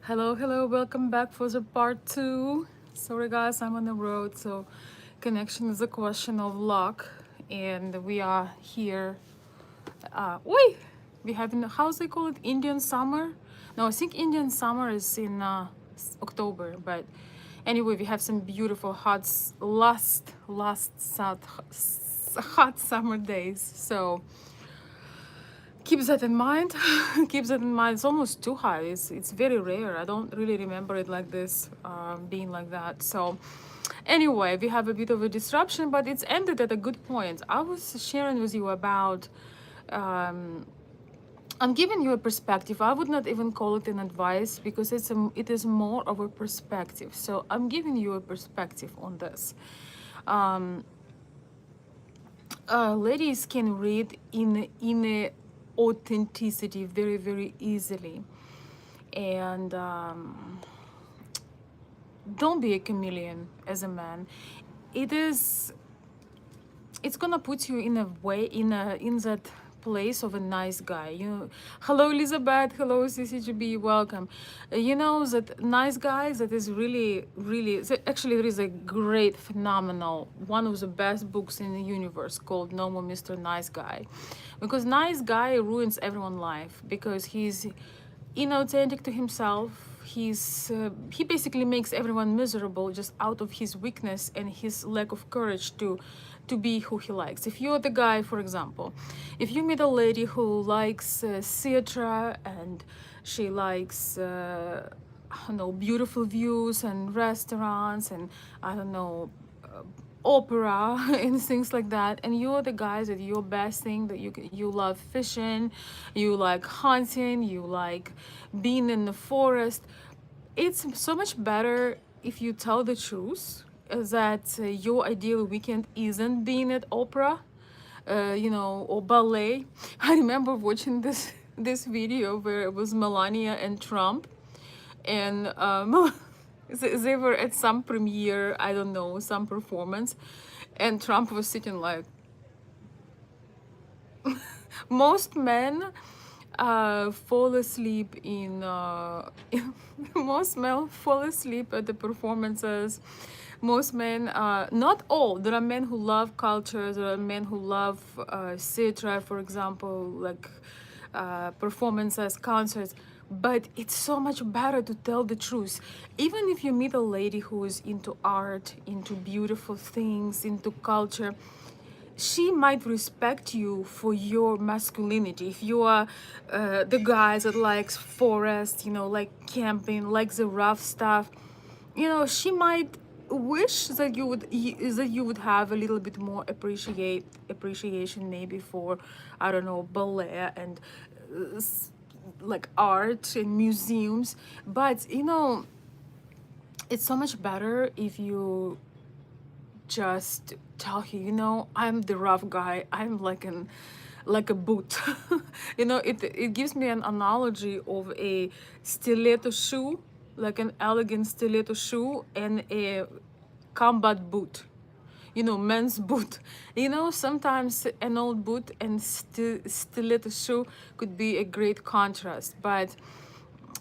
Hello, welcome back for the part two. Sorry, guys, I'm on the road, so connection is a question of luck, and we are here. Wait, we have in how's they call it Indian summer? No, I think Indian summer is in October, but anyway, we have some beautiful hot summer days. So keep that in mind. Keep that in mind. It's almost too high. It's very rare. I don't really remember it like this, being like that. So anyway, we have a bit of a disruption, but it's ended at a good point. I was sharing with you about um, I'm giving you a perspective. I would not even call it an advice because it is more of a perspective. So I'm giving you a perspective on this. Um, Ladies can read in a authenticity very easily, and don't be a chameleon as a man. It is it's gonna put you in a way in that place of a nice guy. Hello Elizabeth, hello CCGB, welcome. You know that nice guy that is actually there is a great phenomenal one of the best books in the universe called No More Mr. Nice Guy, because nice guy ruins everyone's life because he's inauthentic to himself. He basically makes everyone miserable just out of his weakness and his lack of courage to be who he likes. If you're the guy, for example, if you meet a lady who likes theater and she likes I don't know, beautiful views and restaurants and I don't know, opera and things like that, and you're the guys that your best thing that you love fishing, you like hunting, you like being in the forest. It's so much better if you tell the truth, that your ideal weekend isn't being at opera, or ballet. I remember watching this video where it was Melania and Trump, and they were at some premiere, I don't know, some performance, and Trump was sitting like most men fall asleep in most men fall asleep at the performances. Most men, not all, there are men who love culture, there are men who love theater, for example, like performances, concerts, but it's so much better to tell the truth. Even if you meet a lady who is into art, into beautiful things, into culture, she might respect you for your masculinity. If you are the guys that likes forest, like camping, like the rough stuff, she might wish that you would have a little bit more appreciation maybe for, I don't know, ballet and like art and museums. But it's so much better if you just tell you, I'm the rough guy. I'm like a boot. It gives me an analogy of a stiletto shoe, like an elegant stiletto shoe and a combat boot. Men's boot. Sometimes an old boot and stiletto shoe could be a great contrast, but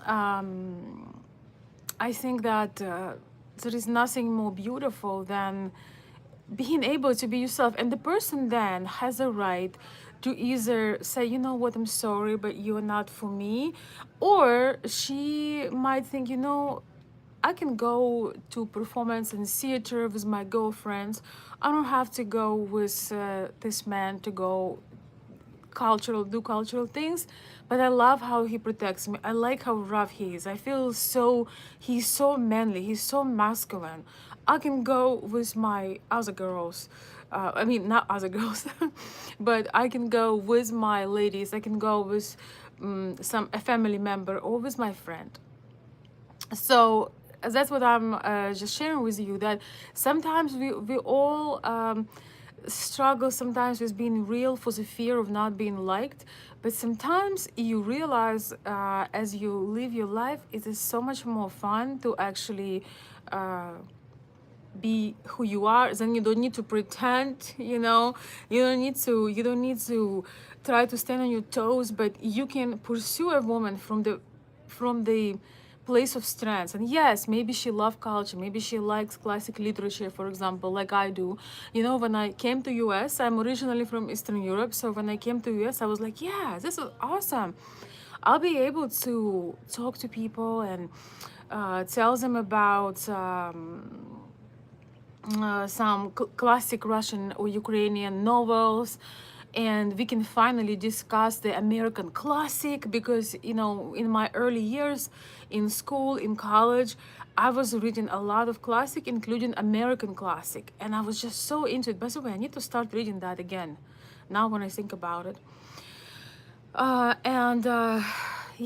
I think that there is nothing more beautiful than being able to be yourself, and the person then has a right to either say, you know what, I'm sorry, but you're not for me, or she might think, I can go to performance and theater with my girlfriends. I don't have to go with this man to go do cultural things, but I love how he protects me. I like how rough he is. I feel he's so manly, he's so masculine. I can go with my other girls, I mean not other girls, but I can go with my ladies. I can go with a family member or with my friend. So that's what I'm just sharing with you, that sometimes we all struggle sometimes with being real for the fear of not being liked, but sometimes you realize as you live your life, it is so much more fun to actually be who you are. Then you don't need to pretend, you don't need to try to stand on your toes, but you can pursue a woman from the place of strength. And yes, maybe she loves culture, maybe she likes classic literature, for example, like I do. You know, when I came to US, I'm originally from Eastern Europe, so when I came to US, I was like, yeah, this is awesome. I'll be able to talk to people and tell them about some classic Russian or Ukrainian novels, and we can finally discuss the American classic, because you know, in my early years in school, in college, I was reading a lot of classic, including American classic, and I was just so into it. By the way, I need to start reading that again now when I think about it. And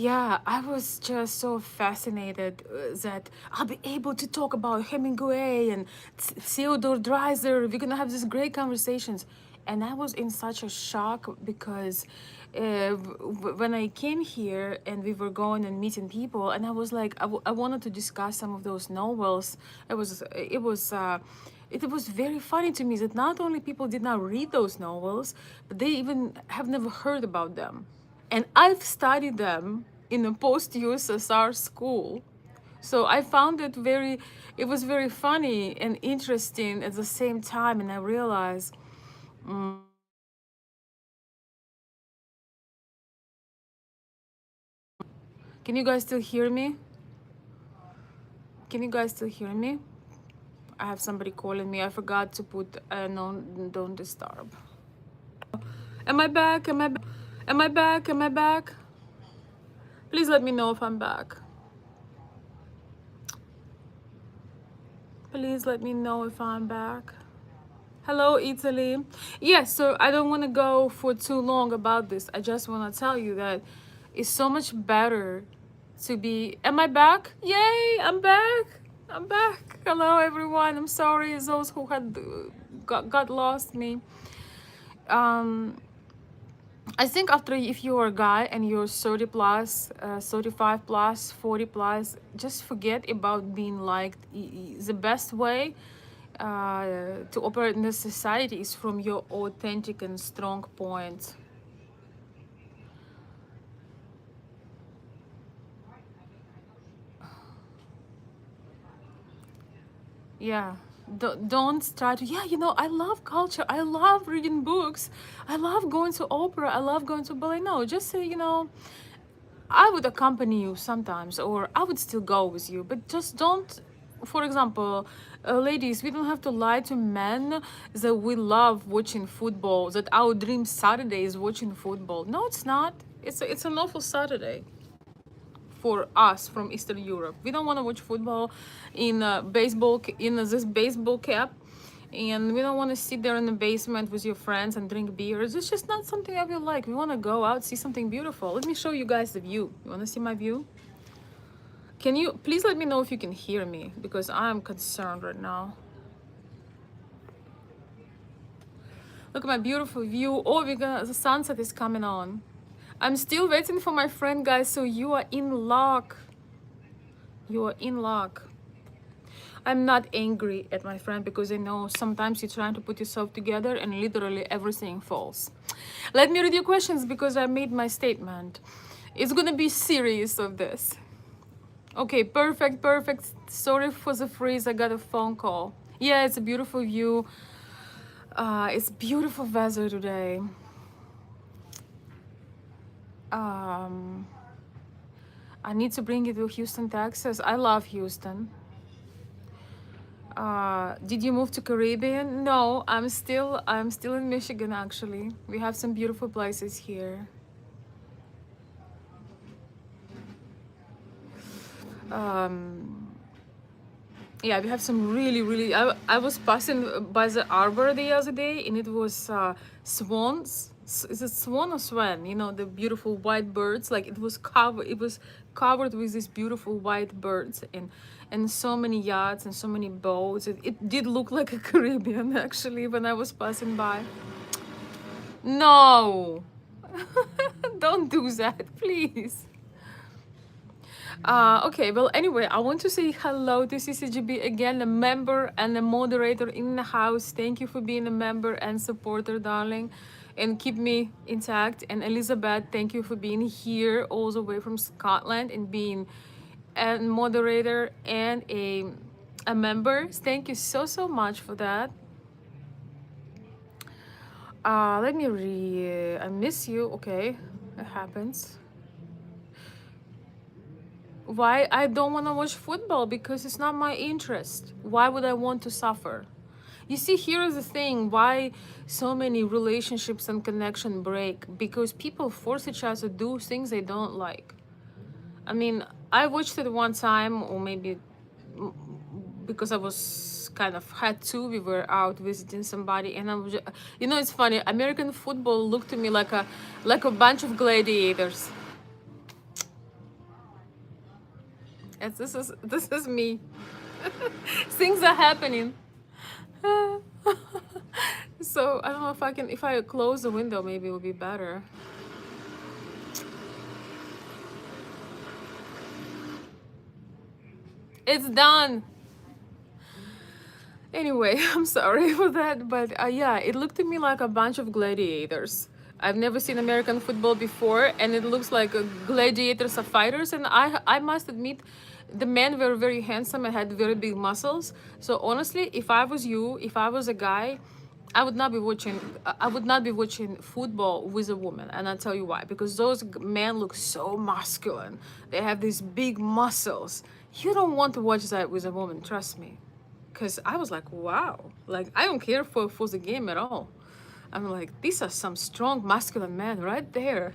yeah, I was just so fascinated that I'll be able to talk about Hemingway and Theodore Dreiser. We're gonna have these great conversations. And I was in such a shock because when I came here and we were going and meeting people, and I was like, I wanted to discuss some of those novels. It was very funny to me that not only people did not read those novels, but they even have never heard about them. And I've studied them in a post-USSR school. So I found it was very funny and interesting at the same time. And I realized, can you guys still hear me? Can you guys still hear me? I have somebody calling me. I forgot to put no, don't disturb. Am I back? Am I back? Am I back? Am I back? Please let me know if I'm back. Please let me know if I'm back. Hello, Italy. Yes, so I don't want to go for too long about this. I just want to tell you that it's so much better to be... Am I back? Yay, I'm back. I'm back. Hello, everyone. I'm sorry, those who had got lost me. I think after, if you're a guy and you're 30 plus, 35 plus, 40 plus, just forget about being liked. The best way to operate in this society is from your authentic and strong point. Yeah, don't try to, yeah, you know, I love culture, I love reading books, I love going to opera, I love going to ballet. No, just say, you know, I would accompany you sometimes, or I would still go with you, but just don't, for example, ladies, we don't have to lie to men that we love watching football, that our dream Saturday is watching football. No, it's not. It's an awful Saturday for us from Eastern Europe. We don't want to watch football in this baseball cap, and we don't want to sit there in the basement with your friends and drink beers. It's just not something I will like. We want to go out, see something beautiful. Let me show you guys the view. You want to see my view? Can you please let me know if you can hear me, because I'm concerned right now. Look at my beautiful view. Oh, the sunset is coming on. I'm still waiting for my friend, guys, so you are in luck. You are in luck. I'm not angry at my friend, because I know sometimes you're trying to put yourself together and literally everything falls. Let me read your questions, because I made my statement. It's gonna be serious of this. Okay, perfect. Sorry for the freeze, I got a phone call. Yeah, it's a beautiful view. It's beautiful weather today. I need to bring you to Houston, Texas. I love Houston. Did you move to Caribbean? No, I'm still in Michigan, actually. We have some beautiful places here. Yeah, we have some really, I was passing by the arbor the other day, and it was swans. Is it swan or swan? You know, the beautiful white birds. Like it was covered with these beautiful white birds, and so many yachts and so many boats. It did look like a Caribbean, actually, when I was passing by. No, don't do that, please. Okay, well, anyway, I want to say hello to CCGB again, a member and a moderator in the house. Thank you for being a member and supporter, darling, and keep me intact. And Elizabeth, thank you for being here all the way from Scotland and being and moderator and a member. Thank you so much for that. Let me read. I miss you. Okay, it happens. Why I don't want to watch football? Because it's not my interest. Why would I want to suffer? You see, here's the thing why so many relationships and connection break, because people force each other to do things they don't like. I mean, I watched it one time, or maybe because I was kind of had to. We were out visiting somebody, and I was, you know, it's funny. American football looked to me like a bunch of gladiators. And this is me. Things are happening. So I don't know if I close the window, maybe it will be better. It's done. Anyway, I'm sorry for that, but yeah, it looked to me like a bunch of gladiators. I've never seen American football before, and it looks like gladiators are fighters. And I must admit, the men were very handsome and had very big muscles. So honestly, if I was you, if I was a guy, I would not be watching. I would not be watching football with a woman, and I'll tell you why. Because those men look so masculine. They have these big muscles. You don't want to watch that with a woman. Trust me. Because I was like, wow. Like, I don't care for the game at all. I'm like, these are some strong masculine men right there.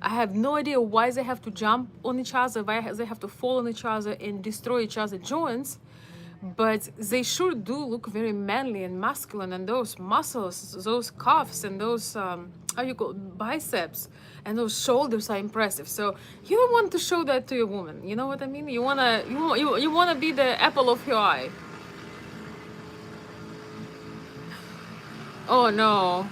I have no idea why they have to jump on each other, why they have to fall on each other and destroy each other's joints. But they sure do look very manly and masculine, and those muscles, those cuffs, and those how you call it, biceps, and those shoulders are impressive. So you don't want to show that to your woman. You know what I mean? You wanna be the apple of her eye. Oh no.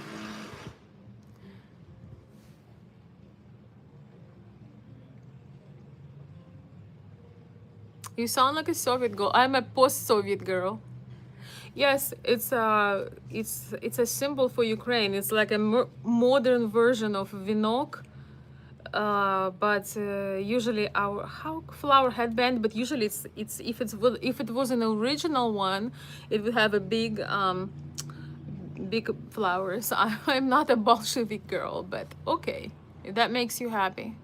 You sound like a Soviet girl. I'm a post-Soviet girl. Yes, it's a symbol for Ukraine. It's like a modern version of vinok, but usually our how flower headband. But usually it's if it was an original one, it would have a big flowers. I'm not a Bolshevik girl, but okay, if that makes you happy.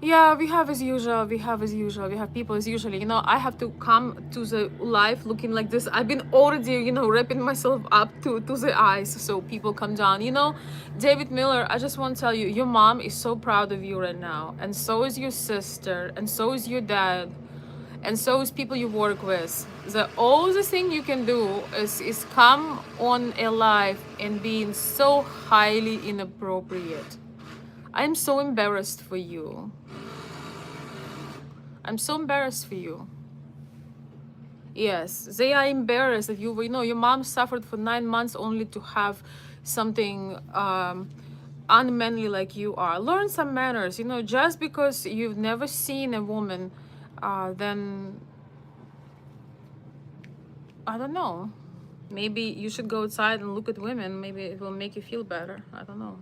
Yeah, we have as usual. We have as usual. We have people as usually. You know, I have to come to the live looking like this. I've been already, you know, wrapping myself up to the eyes so people come down. You know, David Miller, I just want to tell you, your mom is so proud of you right now. And so is your sister. And so is your dad. And so is people you work with. The only thing you can do is come on a live and being so highly inappropriate. I'm so embarrassed for you. I'm so embarrassed for you. Yes, they are embarrassed that you know, your mom suffered for 9 months only to have something unmanly like you are. Learn some manners, you know, just because you've never seen a woman, then, I don't know. Maybe you should go outside and look at women. Maybe it will make you feel better. I don't know.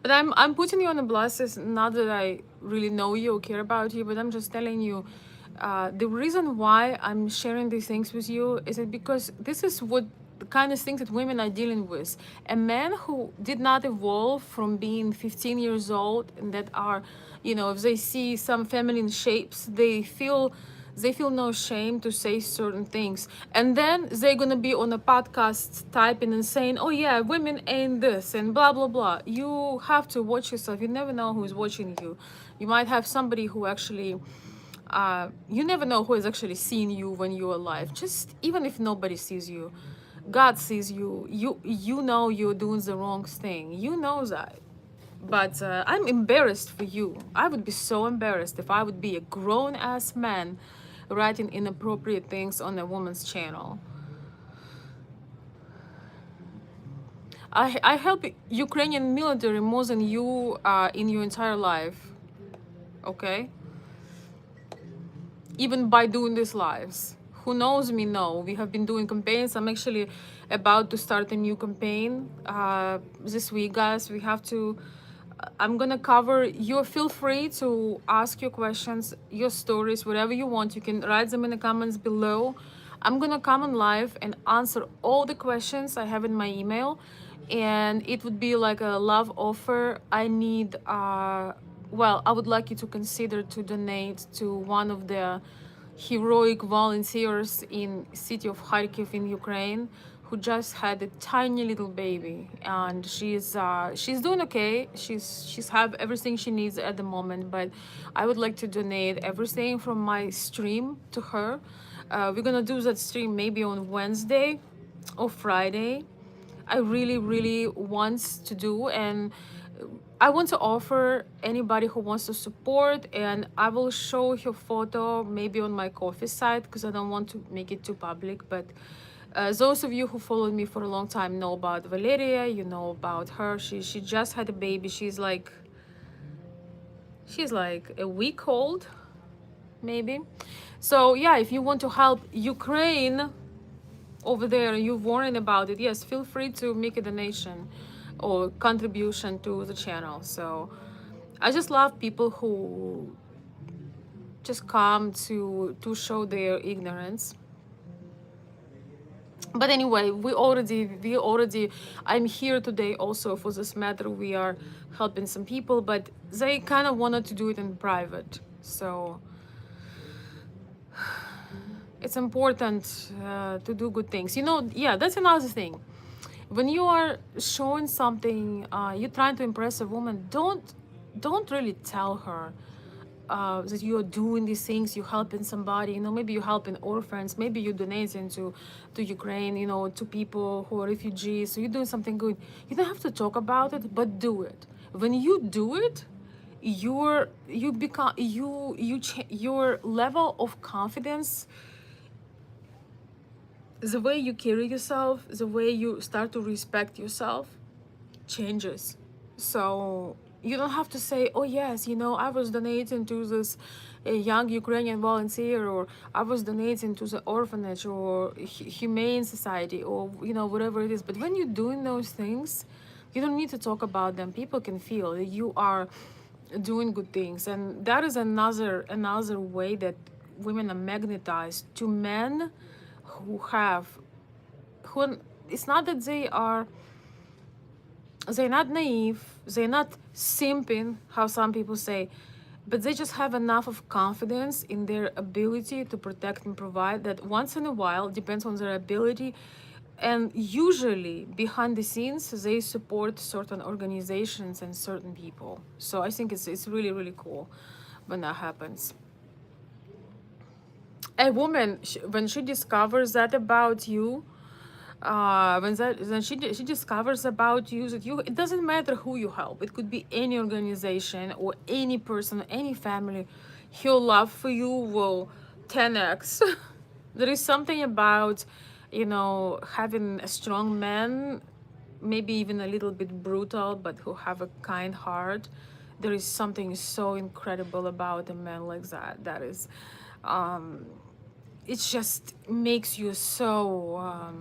But I'm putting you on the blast, is not that I really know you or care about you, but I'm just telling you, the reason why I'm sharing these things with you is that because this is what the kind of things that women are dealing with. A man who did not evolve from being 15 years old, and that are, you know, if they see some feminine shapes, they feel no shame to say certain things, and then they're gonna be on a podcast typing and saying, oh yeah, women ain't this and blah blah blah. You have to watch yourself. You never know who's watching you. You might have somebody who actually you never know who is actually seeing you when you're alive. Just even if nobody sees you, God sees you. You know you're doing the wrong thing. You know that. But I'm embarrassed for you. I would be so embarrassed if I would be a grown-ass man writing inappropriate things on a woman's channel. I help Ukrainian military more than you in your entire life. Okay? Even by doing these lives. Who knows me know. We have been doing campaigns. I'm actually about to start a new campaign this week, guys. We have to I'm gonna cover you. Feel free to ask your questions, your stories, whatever you want. You can write them in the comments below. I'm gonna come on live and answer all the questions I have in my email, and it would be like a love offer. I need well, I would like you to consider to donate to one of the heroic volunteers in city of Kharkiv in Ukraine, who just had a tiny little baby, and she's doing okay. She's have everything she needs at the moment, but I would like to donate everything from my stream to her. We're gonna do that stream maybe on Wednesday or Friday. I really want to do, and I want to offer anybody who wants to support, and I will show her photo maybe on my coffee site because I don't want to make it too public. But those of you who followed me for a long time know about Valeria. You know about her. She just had a baby. She's like a week old, maybe. So yeah, if you want to help Ukraine over there, you're worrying about it, yes, feel free to make a donation or contribution to the channel. So I just love people who just come to show their ignorance. But anyway, we already I'm here today also for this matter. We are helping some people, but they kind of wanted to do it in private. So it's important to do good things, you know. Yeah, that's another thing. When you are showing something, you're trying to impress a woman, don't really tell her that you're doing these things, you're helping somebody, you know. Maybe you're helping orphans, maybe you're donating to Ukraine, you know, to people who are refugees, so you're doing something good. You don't have to talk about it, but do it. When you do it, you become your level of confidence, the way you carry yourself, the way you start to respect yourself changes. So you don't have to say, oh yes, you know, I was donating to this young Ukrainian volunteer, or I was donating to the orphanage or humane society, or you know, whatever it is. But when you're doing those things, you don't need to talk about them. People can feel that you are doing good things, and that is another way that women are magnetized to men who have who it's not that they're not naive, they're not simping, how some people say, but they just have enough of confidence in their ability to protect and provide that once in a while, depends on their ability, and usually behind the scenes they support certain organizations and certain people. So I think it's really cool when that happens. A woman, when she discovers that about you, when she discovers about you that you, it doesn't matter who you help, it could be any organization or any person, any family, her love for you will 10x. There is something about, you know, having a strong man, maybe even a little bit brutal, but who have a kind heart. There is something so incredible about a man like that. That is it just makes you so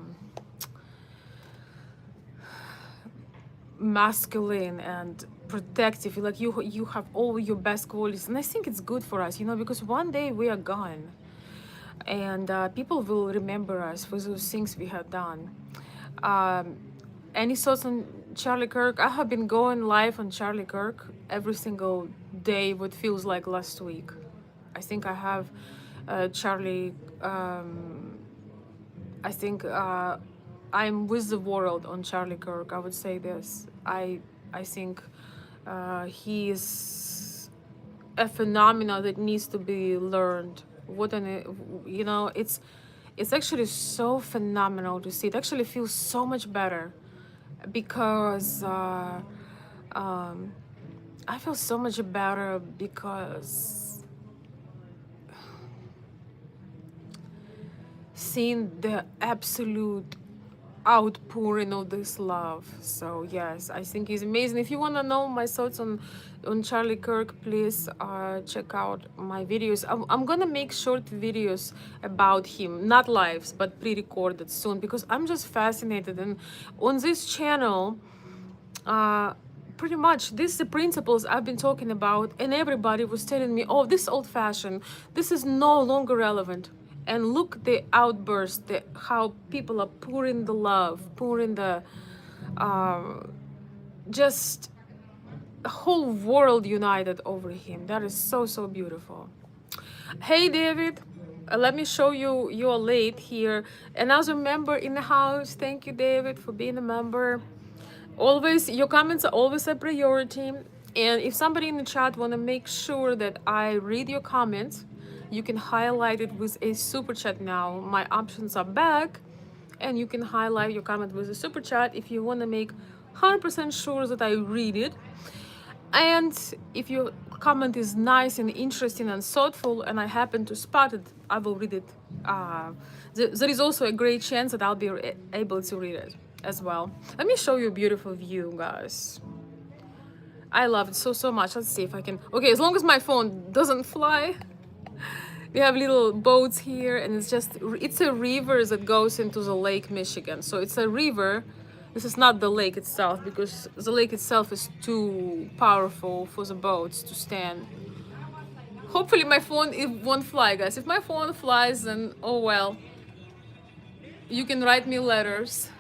masculine and protective, like you have all your best qualities. And I think it's good for us, you know, because one day we are gone, and people will remember us for those things we have done. Any thoughts on Charlie Kirk? I have been going live on Charlie Kirk every single day, what feels like last week. I think I have Charlie I think I'm with the world on Charlie Kirk. I would say this. I think he is a phenomenon that needs to be learned. What an, you know, it's actually so phenomenal to see. It actually feels so much better because I feel so much better because seeing the absolute outpouring of this love. So yes, I think he's amazing. If you want to know my thoughts on Charlie Kirk, please check out my videos. I'm gonna make short videos about him, not lives but pre-recorded soon, because I'm just fascinated. And on this channel pretty much these the principles I've been talking about, and everybody was telling me, oh, this is old-fashioned, this is no longer relevant. And look the outburst, how people are pouring the love, pouring the just the whole world united over him. That is so, so beautiful. Hey David, let me show you, you're late here. Another member in the house. Thank you, David, for being a member. Always, your comments are always a priority. And if somebody in the chat want to make sure that I read your comments, you can highlight it with a super chat now. My options are back, and you can highlight your comment with a super chat if you want to make 100% sure that I read it. And if your comment is nice and interesting and thoughtful, and I happen to spot it, I will read it. There is also a great chance that I'll be able to read it as well. Let me show you a beautiful view, guys. I love it so, so much. Let's see if I can. Okay, as long as my phone doesn't fly. We have little boats here, and it's a river that goes into the Lake Michigan. So it's a river. This is not the lake itself, because the lake itself is too powerful for the boats to stand. Hopefully my phone won't fly, guys. If my phone flies, then oh well. You can write me letters.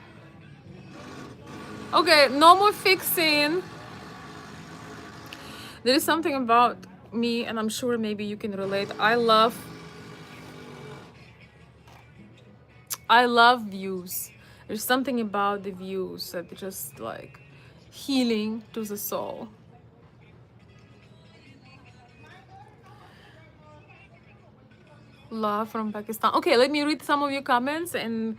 Okay, no more fixing. There is something about me, and I'm sure maybe you can relate. I love views. There's something about the views that just like healing to the soul. Love from Pakistan. Okay, let me read some of your comments and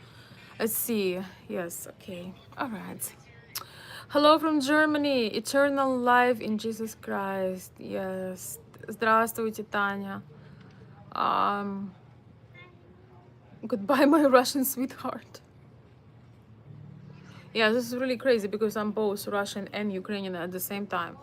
let's see. Yes, okay. All right. Hello from Germany. Eternal life in Jesus Christ. Yes. Здравствуйте, Tanya. Goodbye, my Russian sweetheart. Yeah, this is really crazy because I'm both Russian and Ukrainian at the same time.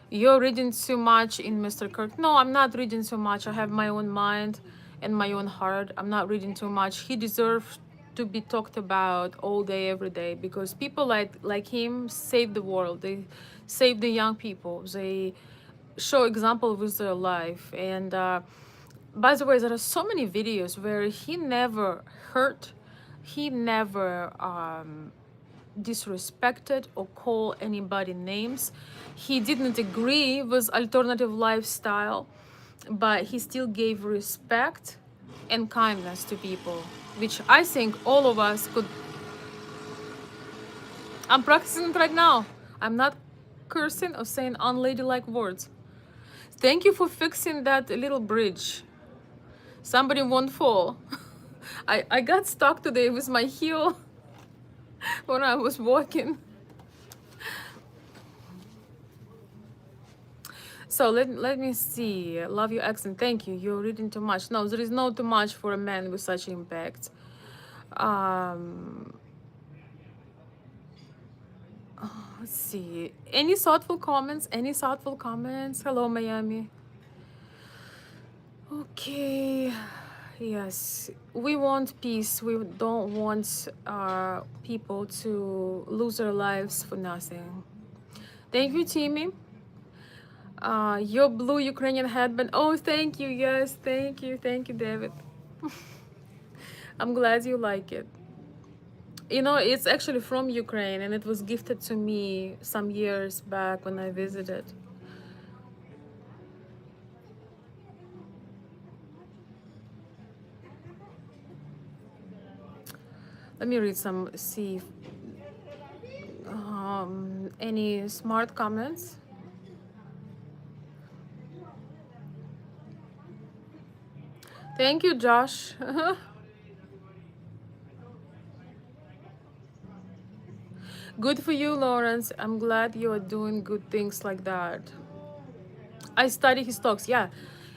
You're reading too much in Mr. Kirk. No, I'm not reading too much. I have my own mind and my own heart. I'm not reading too much. He deserves to be talked about all day, every day, because people like him save the world. They save the young people. They show example with their life. And by the way, there are so many videos where he never hurt, he never disrespected or call anybody names. He didn't agree with alternative lifestyle, but he still gave respect and kindness to people, which I think all of us could. I'm practicing it right now. I'm not cursing or saying unladylike words. Thank you for fixing that little bridge. Somebody won't fall. I got stuck today with my heel when I was walking. So let me see. Love your accent. Thank you. You're reading too much. No, there is no too much for a man with such impact. Let's see. Any thoughtful comments? Any thoughtful comments? Hello, Miami. Okay. Yes, we want peace. We don't want people to lose their lives for nothing. Thank you, Timmy. Your blue Ukrainian headband. Oh, thank you. Yes, thank you, David. I'm glad you like it. You know, it's actually from Ukraine, and it was gifted to me some years back when I visited. Let me read some, see if, any smart comments. Thank you, Josh. Good for you, Lawrence. I'm glad you are doing good things like that. I study his talks. Yeah,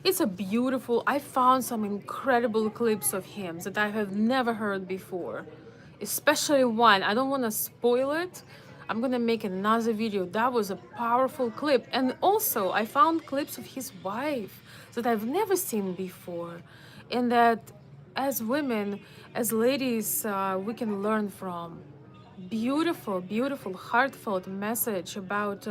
it's a beautiful. I found some incredible clips of him that I have never heard before, especially one. I don't want to spoil it. I'm gonna make another video. That was a powerful clip. And also I found clips of his wife that I've never seen before, and that as women, as ladies, we can learn from. Beautiful, beautiful, heartfelt message about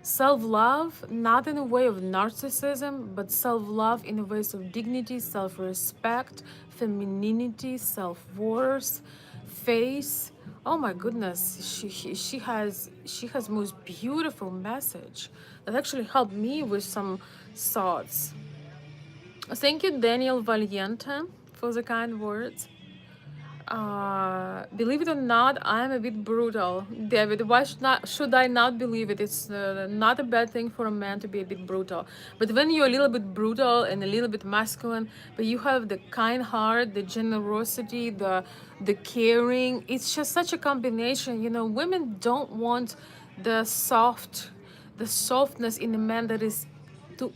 self-love, not in a way of narcissism, but self-love in a ways of dignity, self-respect, femininity, self-worth, face. Oh my goodness, she has most beautiful message that actually helped me with some thoughts. Thank you, Daniel Valiente, for the kind words. Believe it or not, I'm a bit brutal, David. Why should I not believe it? It's not a bad thing for a man to be a bit brutal. But when you're a little bit brutal and a little bit masculine, but you have the kind heart, the generosity, the caring, it's just such a combination. You know, women don't want the softness in a man that is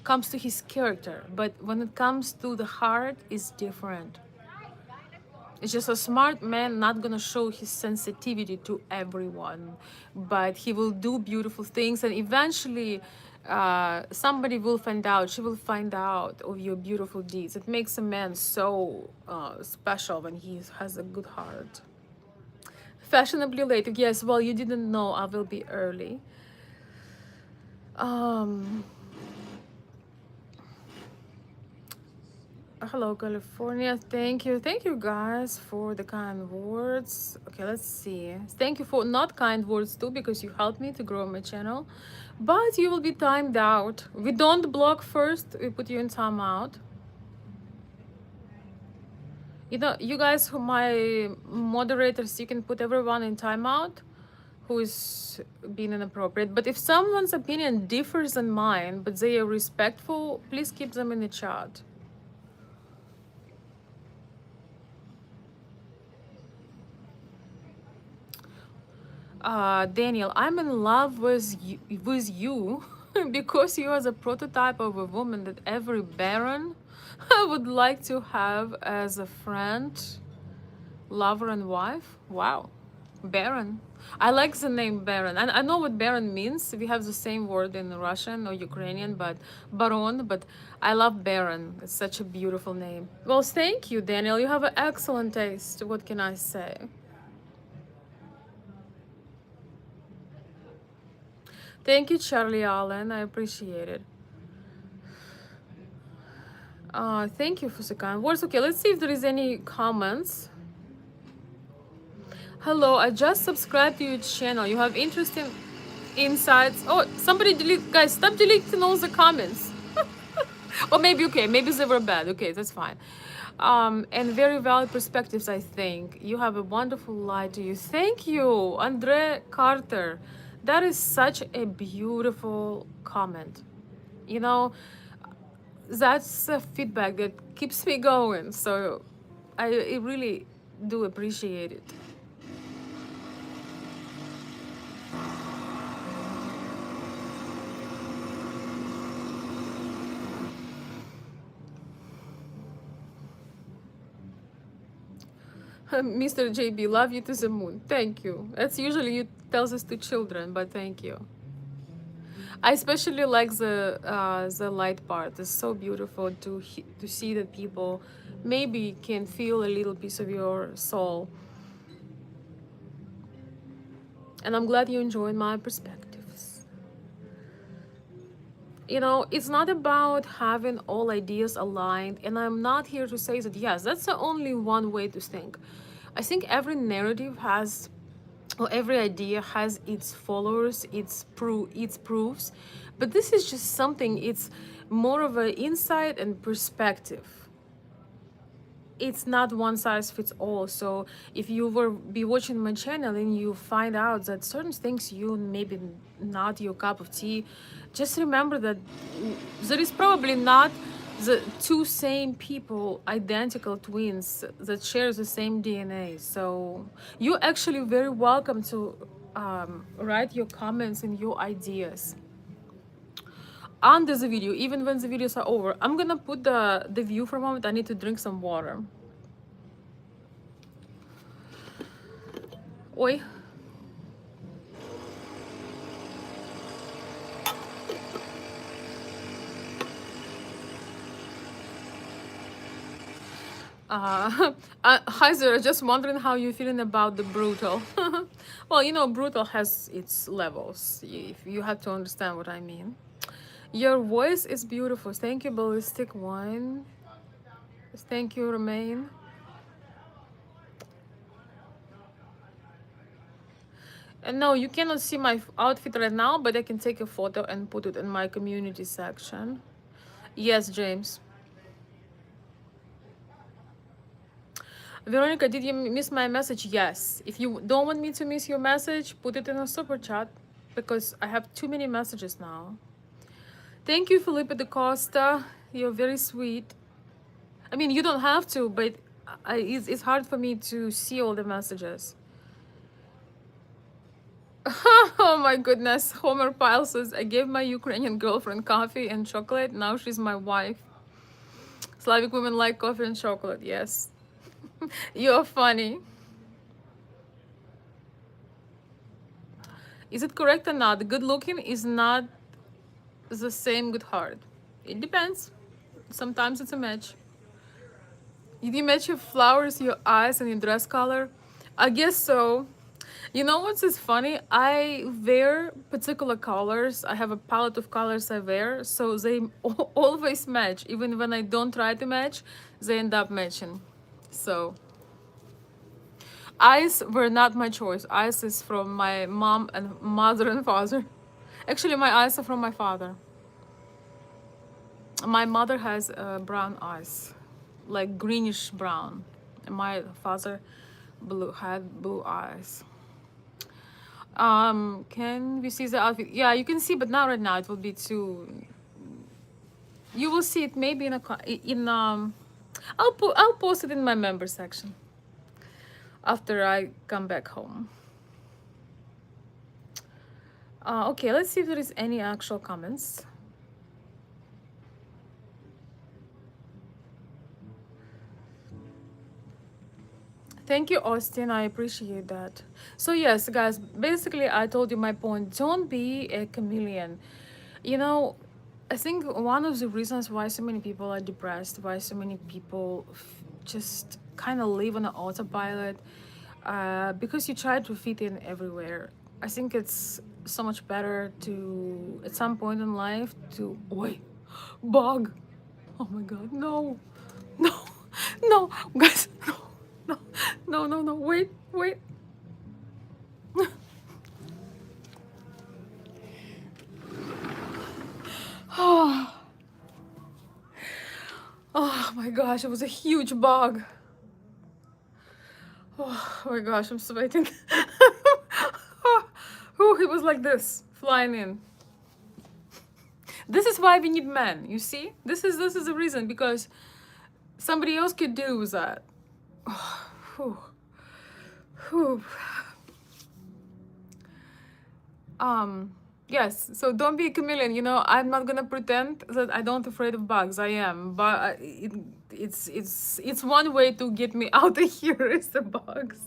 comes to his character. But when it comes to the heart, it's different. It's just a smart man not gonna show his sensitivity to everyone, but he will do beautiful things, and eventually somebody will find out, she will find out of your beautiful deeds. It makes a man so special when he has a good heart. Fashionably late, yes, well, you didn't know I will be early. Hello, California. Thank you guys for the kind words. Okay, let's see. Thank you for not kind words too, because you helped me to grow my channel, but you will be timed out. We don't block first, we put you in timeout. You know, you guys who my moderators, you can put everyone in timeout who is being inappropriate. But if someone's opinion differs than mine but they are respectful, please keep them in the chat. Daniel, I'm in love with you because you are the prototype of a woman that every baron would like to have as a friend, lover, and wife. Wow, baron. I like the name baron, and I know what baron means. We have the same word in Russian or Ukrainian, but baron. But I love baron. It's such a beautiful name. Well, thank you, Daniel. You have an excellent taste. What can I say? Thank you, Charlie Allen. I appreciate it. Thank you for the kind words. Okay, let's see if there is any comments. Hello, I just subscribed to your channel. You have interesting insights. Oh, somebody delete. Guys, stop deleting all the comments. Or maybe, okay, maybe they were bad. Okay, that's fine. And very valid perspectives, I think. You have a wonderful light to you. Thank you, Andre Carter. That is such a beautiful comment. You know, that's a feedback that keeps me going. So I really do appreciate it. Mr. JB, love you to the moon. Thank you. That's usually you tells us to children, but thank you. I especially like the light part. It's so beautiful to see that people maybe can feel a little piece of your soul. And I'm glad you enjoyed my perspectives. You know, it's not about having all ideas aligned, and I'm not here to say that yes, that's the only one way to think. I think every narrative has, or every idea has its followers, its proofs, but this is just something, it's more of an insight and perspective. It's not one size fits all. So if you were be watching my channel and you find out that certain things you maybe not your cup of tea, just remember that there is probably not the two same people, identical twins that share the same DNA. So you're actually very welcome to write your comments and your ideas under the video, even when the videos are over. I'm gonna put the view for a moment. I need to drink some water. Oi. Hi, Zara. Just wondering how you're feeling about the brutal. Well, you know, brutal has its levels. If you have to understand what I mean. Your voice is beautiful. Thank you, Ballistic Wine. Thank you, Romain. And no, you cannot see my outfit right now, but I can take a photo and put it in my community section. Yes, James. Veronica, did you miss my message? Yes. If you don't want me to miss your message, put it in a super chat because I have too many messages now. Thank you, Felipe da Costa. You're very sweet. I mean, you don't have to, but it's hard for me to see all the messages. Oh my goodness. Homer Pyle says, I gave my Ukrainian girlfriend coffee and chocolate. Now she's my wife. Slavic women like coffee and chocolate. Yes. You're funny. Is it correct or not? Good looking is not the same good heart. It depends. Sometimes it's a match. Did you match your flowers, your eyes, and your dress color? I guess so. You know what's is funny? I wear particular colors. I have a palette of colors I wear, so they always match. Even when I don't try to match, they end up matching. So, eyes were not my choice. Eyes is from my mom and mother and father. Actually, my eyes are from my father. My mother has brown eyes, like greenish brown. And my father had blue eyes. Can we see the outfit? Yeah, you can see, but not right now. It will be too. You will see it maybe I'll post it in my member section after I come back home. Okay, let's see if there is any actual comments. Thank you, Austin. I appreciate that. So yes, guys, basically I told you my point. Don't be a chameleon. You know, I think one of the reasons why so many people are depressed, why so many people just kind of live on an autopilot, because you try to fit in everywhere. I think it's so much better to, at some point in life, to, wait, bug. Oh my God, no, no, no, guys, no. No, no, no, no, wait, wait. Oh, oh my gosh, it was a huge bug. Oh my gosh, I'm sweating. Oh, it was like this, flying in. This is why we need men, you see? This is the reason, because somebody else could do that. Oh, whew. Yes, so don't be a chameleon. You know, I'm not gonna pretend that I don't afraid of bugs. I am, but it's one way to get me out of here is the bugs.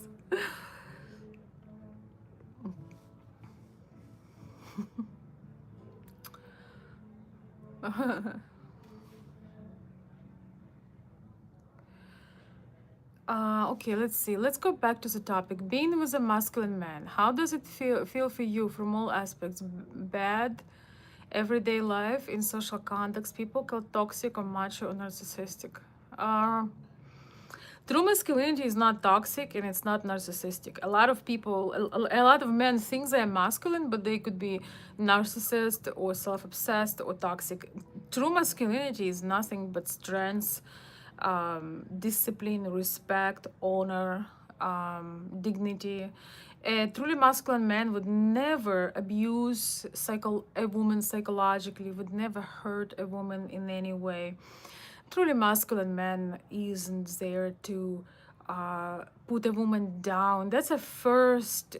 Okay, let's see. Let's go back to the topic. Being with a masculine man, how does it feel for you from all aspects? Bad, everyday life, in social context, people call toxic or macho or narcissistic. True masculinity is not toxic and it's not narcissistic. A lot of people, a lot of men think they're masculine, but they could be narcissist or self-obsessed or toxic. True masculinity is nothing but strength, discipline, respect, honor, dignity. A truly masculine man would never abuse a woman psychologically, would never hurt a woman in any way. Truly masculine man isn't there to put a woman down. That's a first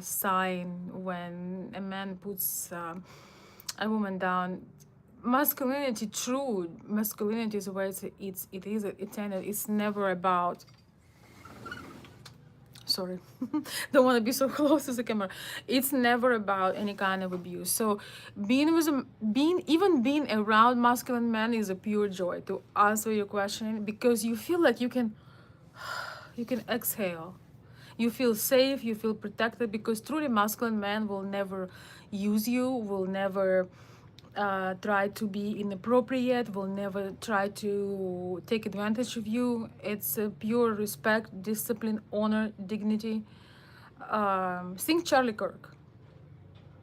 sign when a man puts a woman down. Masculinity, true masculinity is where it is intended. It's never about sorry, don't want to be so close to the camera. It's never about any kind of abuse. So being around masculine men is a pure joy, to answer your question, because you feel like you can exhale. You feel safe, you feel protected, because truly masculine men will never use you, will never try to be inappropriate, will never try to take advantage of you. It's a pure respect, discipline, honor, dignity. Think Charlie Kirk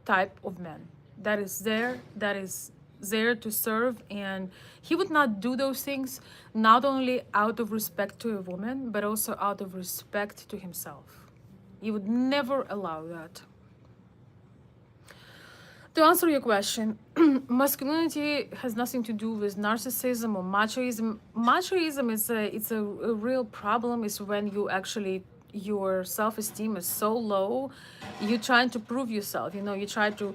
type of man that is there to serve, and he would not do those things not only out of respect to a woman but also out of respect to himself. He would never allow that. To answer your question, masculinity has nothing to do with narcissism or machoism. Machoism is a real problem. Is when you actually, your self-esteem is so low, you're trying to prove yourself. You know, you try to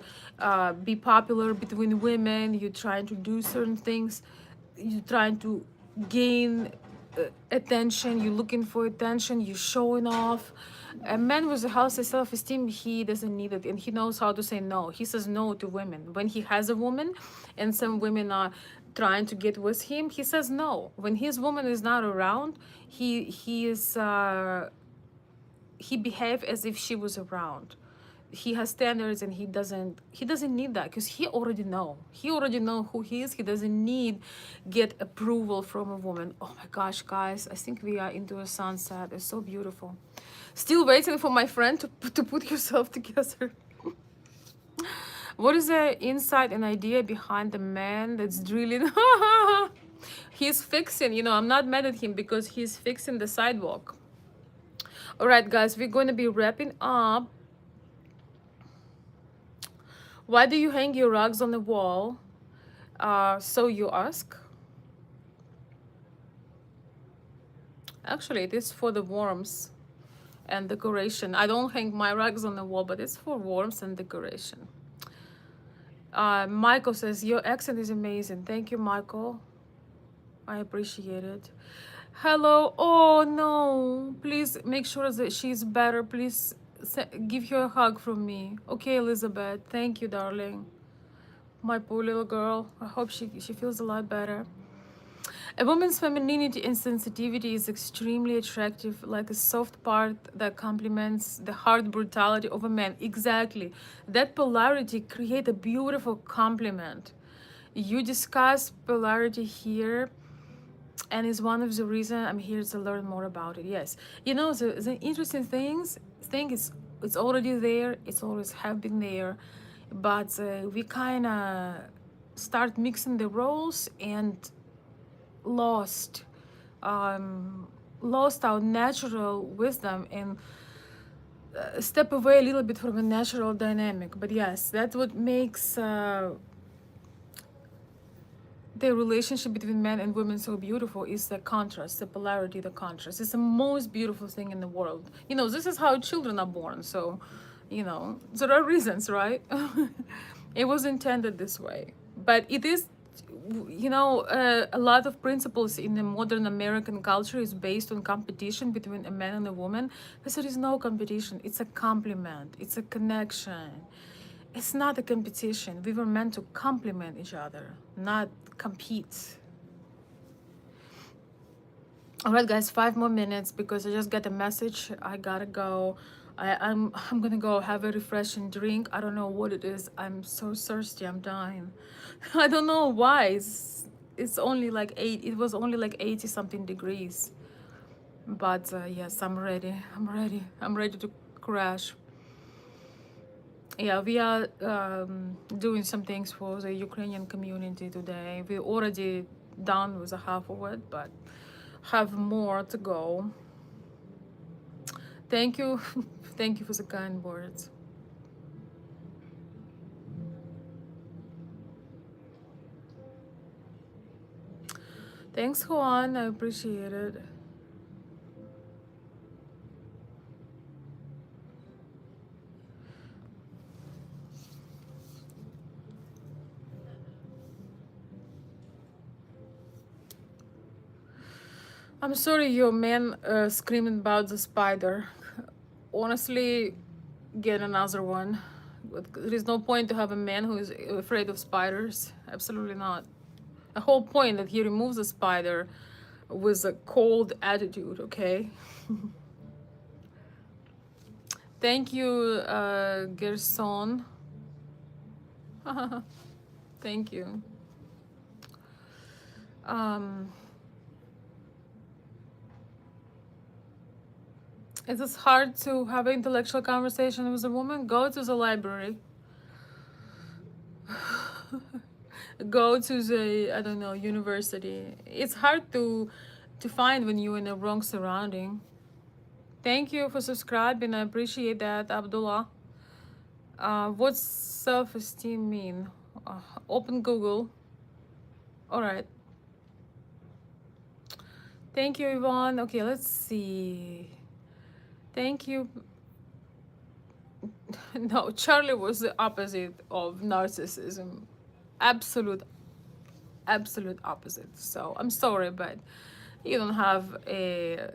be popular between women. You're trying to do certain things. You're trying to gain attention. You're looking for attention. You're showing off. A man with a healthy self-esteem, he doesn't need it, and he knows how to say no. He says no to women. When he has a woman and some women are trying to get with him, he says no. When his woman is not around, he behaves as if she was around. He has standards, and he doesn't need that, because he already know who he is. He doesn't need get approval from a woman. Oh my gosh, guys, I think we are into a sunset. It's so beautiful. Still waiting for my friend to put yourself together. What is the insight and idea behind the man that's drilling? He's fixing, I'm not mad at him, because he's fixing the sidewalk. All right, guys, we're going to be wrapping up. Why do you hang your rugs on the wall? So you ask. Actually, it is for the warmth and decoration. I don't hang my rugs on the wall, but it's for warmth and decoration. Michael says, your accent is amazing. Thank you, Michael. I appreciate it. Hello. Oh, no. Please make sure that she's better. Please give her a hug from me. Okay, Elizabeth. Thank you, darling. My poor little girl. I hope she feels a lot better. A woman's femininity and sensitivity is extremely attractive, like a soft part that complements the hard brutality of a man. Exactly. That polarity creates a beautiful complement. You discuss polarity here, and is one of the reasons I'm here to learn more about it. Yes. The interesting thing is, it's already there. It's always have been there. But we kind of start mixing the roles and lost our natural wisdom, and step away a little bit from a natural dynamic. But yes, that's what makes the relationship between men and women so beautiful, is the contrast, the polarity, the contrast. It's the most beautiful thing in the world. This is how children are born. So, there are reasons, right? It was intended this way. But it is, a lot of principles in the modern American culture is based on competition between a man and a woman. Because there is no competition. It's a complement. It's a connection. It's not a competition. We were meant to complement each other, not compete. All right, guys, 5 more minutes, because I just got a message. I gotta go. I'm gonna go have a refreshing drink. I don't know what it is. I'm so thirsty. I'm dying. I don't know why. It's only like 8. It was only like 80 something degrees. But yes, I'm ready. I'm ready to crash. Yeah, we are doing some things for the Ukrainian community today. We're already done with the half of it, but have more to go. Thank you. Thank you for the kind words. Thanks, Juan. I appreciate it. I'm sorry your man screaming about the spider. honestly get another one. There is no point to have a man who is afraid of spiders. Absolutely not. The whole point that he removes the spider with a cold attitude, okay? Thank you, Gerson. Thank you. It is hard to have an intellectual conversation with a woman. Go to the library. Go to the, I don't know, university. It's hard to find when you're in the wrong surrounding. Thank you for subscribing. I appreciate that, Abdullah. What's self-esteem mean? Open Google. All right. Thank you, Yvonne. Okay, let's see. Thank you. No, Charlie was the opposite of narcissism. Absolute opposite. So I'm sorry, but you don't have a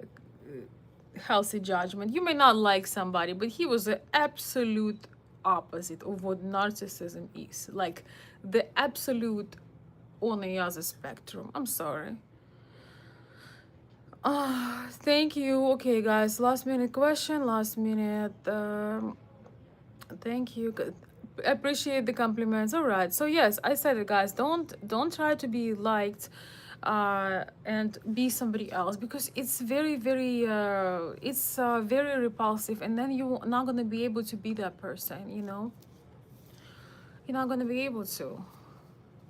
healthy judgment. You may not like somebody, but he was the absolute opposite of what narcissism is. Like the absolute on the other spectrum. I'm sorry. Thank you. Okay, guys, last minute question, last minute. Thank you. Appreciate the compliments. All right. So yes, I said it, guys. Don't try to be liked and be somebody else, because it's very very repulsive, and then you're not gonna be able to be that person, you know. You're not gonna be able to.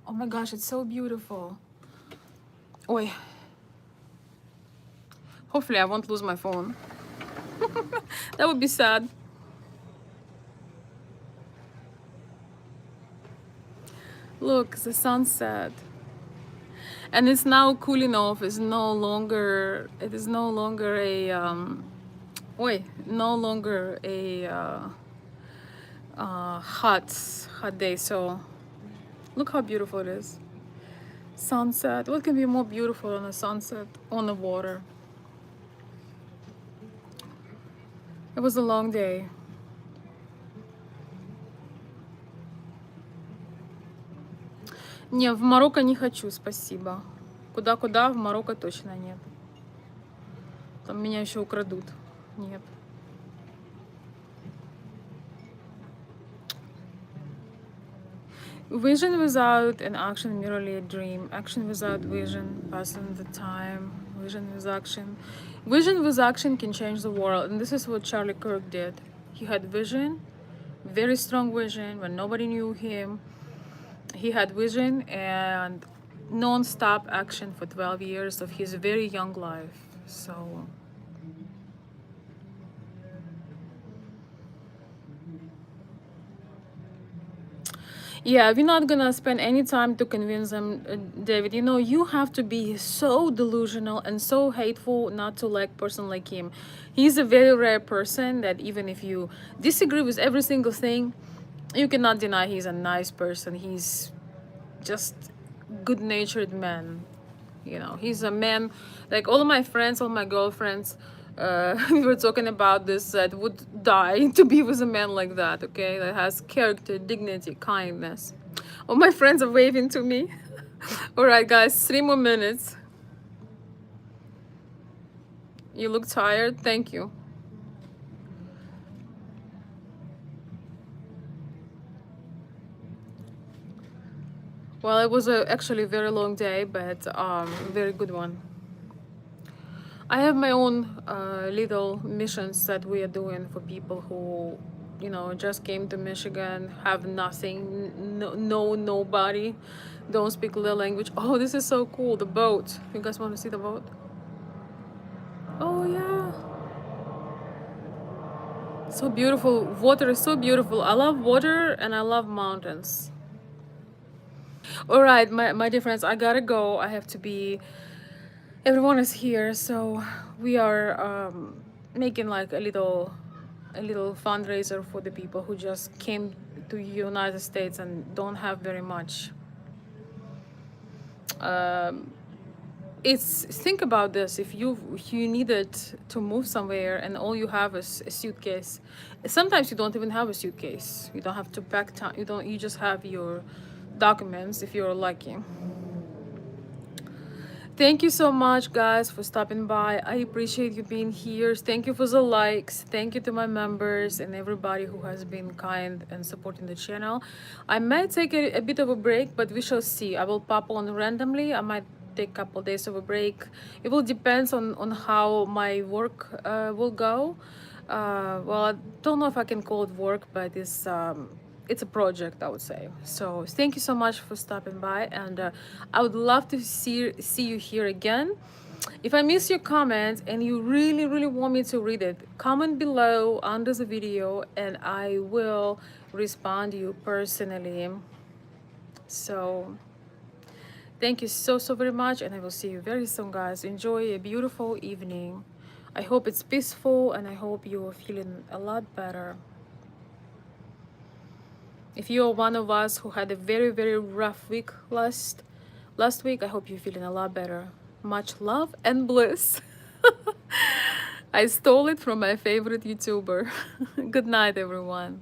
Oh my gosh, it's so beautiful. Oi. Hopefully I won't lose my phone. That would be sad. Look, the sunset. And it's now cooling off. It is no longer a no longer a hot day. So look how beautiful it is. Sunset. What can be more beautiful than a sunset on the water? It was a long day. Не, в Марокко не хочу, спасибо. Куда-куда, в Марокко точно нет. Там меня еще украдут. Нет. Vision without an action, merely a dream. Action without vision, passing the time. Vision with action. Vision with action can change the world. And this is what Charlie Kirk did. He had vision, very strong vision, when nobody knew him. He had vision and non-stop action for 12 years of his very young life. So yeah, we're not gonna spend any time to convince them, David. You know, you have to be so delusional and so hateful not to like person like him. He's a very rare person that even if you disagree with every single thing, you cannot deny he's a nice person. He's just good-natured man. You know, he's a man like all of my friends, all my girlfriends. We were talking about this, that would die to be with a man like that, okay, that has character, dignity, kindness. All my friends are waving to me. All right, guys, 3 more minutes. You look tired. Thank you. Well, it was actually a very long day, but very good one. I have my own little missions that we are doing for people who, you know, just came to Michigan, have nothing, nobody, don't speak the language. Oh, this is so cool, the boat. You guys want to see the boat? Oh yeah. So beautiful. Water is so beautiful. I love water and I love mountains. All right, my dear friends, I gotta go. I have to be, everyone is here, so we are making like a little fundraiser for the people who just came to United States and don't have very much. it's, think about this. If you needed to move somewhere and all you have is a suitcase, sometimes you don't even have a suitcase. You don't have to pack time. You just have your documents if you're lucky. Thank you so much, guys, for stopping by. I appreciate you being here. Thank you for the likes. Thank you to my members and everybody who has been kind and supporting the channel. I might take a bit of a break, but we shall see. I will pop on randomly. I might take a couple days of a break. It will depend on how my work will go. Well, I don't know if I can call it work, but it's a project, I would say. So thank you so much for stopping by, and I would love to see you here again. If I miss your comment and you really want me to read it, comment below under the video and I will respond to you personally. So thank you so very much, and I will see you very soon, guys. Enjoy a beautiful evening. I hope it's peaceful and I hope you're feeling a lot better. If you're one of us who had a very rough week last week, I hope you're feeling a lot better. Much love and bliss. I stole it from my favorite YouTuber. Good night, everyone.